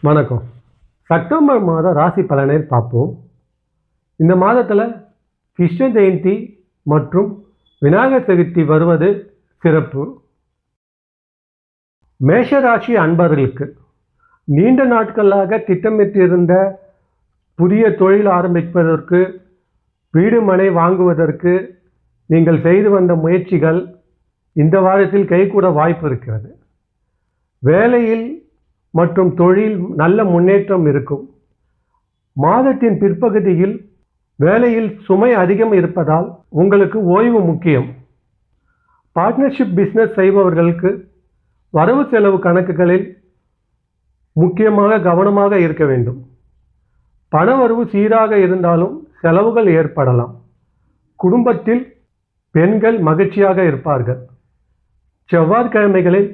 வணக்கம். செப்டம்பர் மாத ராசி பலனை பார்ப்போம். இந்த மாதத்தில் கிருஷ்ண ஜெயந்தி மற்றும் விநாயகர் சதுர்த்தி வருவது சிறப்பு. மேஷராசி அன்பர்களுக்கு நீண்ட நாட்களாக திட்டமிட்டிருந்த புதிய தொழில் ஆரம்பிப்பதற்கு, வீடு மனை வாங்குவதற்கு நீங்கள் செய்து வந்த முயற்சிகள் இந்த வாரத்தில் கைகூட வாய்ப்பு இருக்கிறது. வேலையில் மற்றும் தொழில் நல்ல முன்னேற்றம் இருக்கும். மாதத்தின் பிற்பகுதியில் வேலையில் சுமை அதிகம் இருப்பதால் உங்களுக்கு ஓய்வு முக்கியம். பார்ட்னர்ஷிப் பிஸ்னஸ் செய்பவர்களுக்கு வரவு செலவு கணக்குகளில் முக்கியமாக கவனமாக இருக்க வேண்டும். பணவரவு சீராக இருந்தாலும் செலவுகள் ஏற்படலாம். குடும்பத்தில் பெண்கள் மகிழ்ச்சியாக இருப்பார்கள். செவ்வாய்க்கிழமைகளில்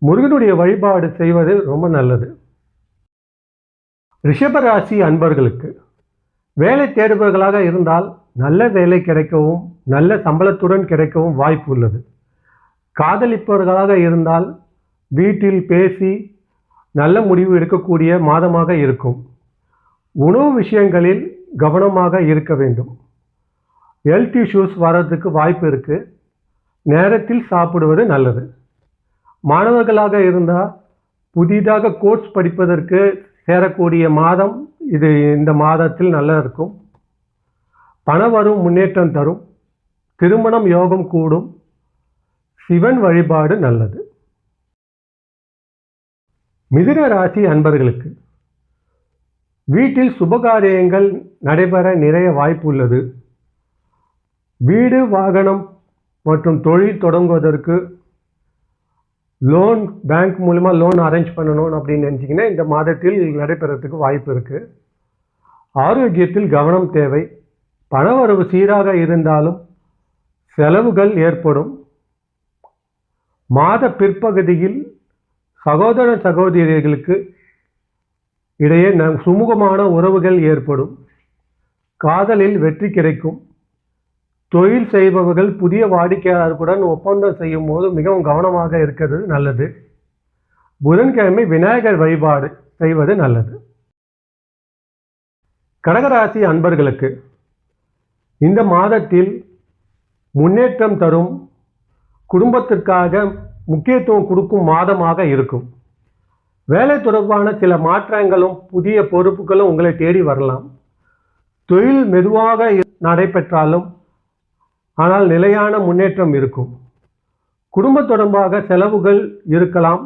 முருகனுடைய வழிபாடு செய்வது ரொம்ப நல்லது. ரிஷபராசி அன்பர்களுக்கு வேலை தேடுபவர்களாக இருந்தால் நல்ல வேலை கிடைக்கவும் நல்ல சம்பளத்துடன் கிடைக்கவும் வாய்ப்பு உள்ளது. காதலிப்பவர்களாக இருந்தால் வீட்டில் பேசி நல்ல முடிவு எடுக்கக்கூடிய மாதமாக இருக்கும். உணவு விஷயங்களில் கவனமாக இருக்க வேண்டும். ஹெல்த் இஷ்யூஸ் வர்றதுக்கு வாய்ப்பு இருக்குது. நேரத்தில் சாப்பிடுவது நல்லது. மாணவர்களாக இருந்தால் புதிதாக கோர்ஸ் படிப்பதற்கு சேரக்கூடிய மாதம் இது. இந்த மாதத்தில் நல்லா இருக்கும். பண வரும் முன்னேற்றம் தரும். திருமணம் யோகம் கூடும். சிவன் வழிபாடு நல்லது. மிதுன ராசி அன்பர்களுக்கு வீட்டில் சுபகாரியங்கள் நடைபெற நிறைய வாய்ப்பு உள்ளது. வீடு வாகனம் மற்றும் தொழில் தொடங்குவதற்கு லோன், பேங்க் மூலமா லோன் அரேஞ்ச் பண்ணணும் அப்படின்னு நினச்சிங்கன்னா இந்த மாதத்தில் நடைபெறத்துக்கு வாய்ப்பு இருக்குது. ஆரோக்கியத்தில் கவனம் தேவை. பணவரவு சீராக இருந்தாலும் செலவுகள் ஏற்படும். மாத பிற்பகுதியில் சகோதர சகோதரிகளுக்கு இடையே சுமூகமான உறவுகள் ஏற்படும். காதலில் வெற்றி கிடைக்கும். தொழில் செய்பவர்கள் புதிய வாடிக்கையாளர்களுடன் ஒப்பந்தம் செய்யும் போது மிகவும் கவனமாக இருக்கிறது நல்லது. புதன்கிழமை விநாயகர் வழிபாடு செய்வது நல்லது. கடகராசி அன்பர்களுக்கு இந்த மாதத்தில் முன்னேற்றம் தரும். குடும்பத்திற்காக முக்கியத்துவம் கொடுக்கும் மாதமாக இருக்கும். வேலை தொடர்பான சில மாற்றங்களும் புதிய பொறுப்புகளும் உங்களை தேடி வரலாம். தொழில் மெதுவாக நடைபெற்றாலும் ஆனால் நிலையான முன்னேற்றம் இருக்கும். குடும்ப தொடர்பாக செலவுகள் இருக்கலாம்.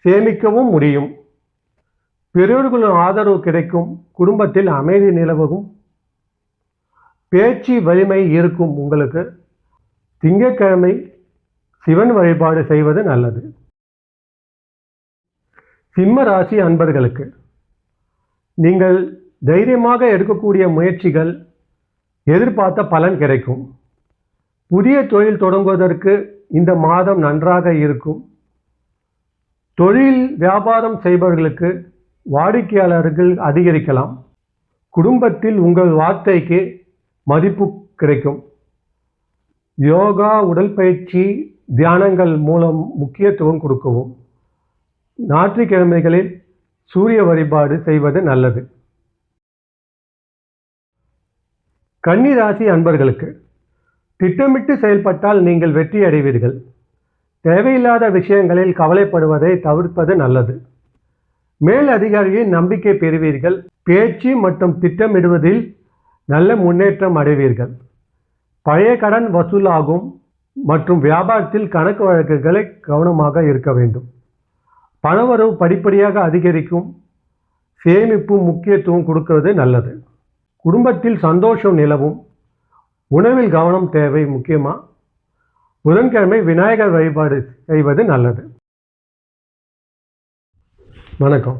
சேமிக்கவும் முடியும். பெரியோர்களின் ஆதரவு கிடைக்கும். குடும்பத்தில் அமைதி நிலவும். பேச்சு வலிமை இருக்கும். உங்களுக்கு திங்கட்கிழமை சிவன் வழிபாடு செய்வது நல்லது. சிம்ம ராசி அன்பர்களுக்கு நீங்கள் தைரியமாக எடுக்கக்கூடிய முயற்சிகள் எதிர்பார்த்த பலன் கிடைக்கும். புதிய தொழில் தொடங்குவதற்கு இந்த மாதம் நன்றாக இருக்கும். தொழில் வியாபாரம் செய்பவர்களுக்கு வாடிக்கையாளர்கள் அதிகரிக்கலாம். குடும்பத்தில் உங்கள் வார்த்தைக்கு மதிப்பு கிடைக்கும். யோகா, உடற்பயிற்சி, தியானங்கள் மூலம் முக்கியத்துவம் கொடுக்கவும். ஞாயிற்றுக்கிழமைகளில் சூரிய வழிபாடு செய்வது நல்லது. கன்னி ராசி அன்பர்களுக்கு திட்டமிட்டு செயல்பட்டால் நீங்கள் வெற்றி அடைவீர்கள். தேவையில்லாத விஷயங்களில் கவலைப்படுவதை தவிர்ப்பது நல்லது. மேல் அதிகாரியின் நம்பிக்கை பெறுவீர்கள். பேச்சு மற்றும் திட்டமிடுவதில் நல்ல முன்னேற்றம் அடைவீர்கள். பழைய கடன் வசூலாகும் மற்றும் வியாபாரத்தில் கணக்கு வழக்குகளை கவனமாக இருக்க வேண்டும். பணவரவு படிப்படியாக அதிகரிக்கும். சேமிப்பு முக்கியத்துவம் கொடுக்கிறது நல்லது. குடும்பத்தில் சந்தோஷம் நிலவும். உணவில் கவனம் தேவை. முக்கியமாக புதன்கிழமை விநாயகர் வழிபாடு செய்வது நல்லது. வணக்கம்.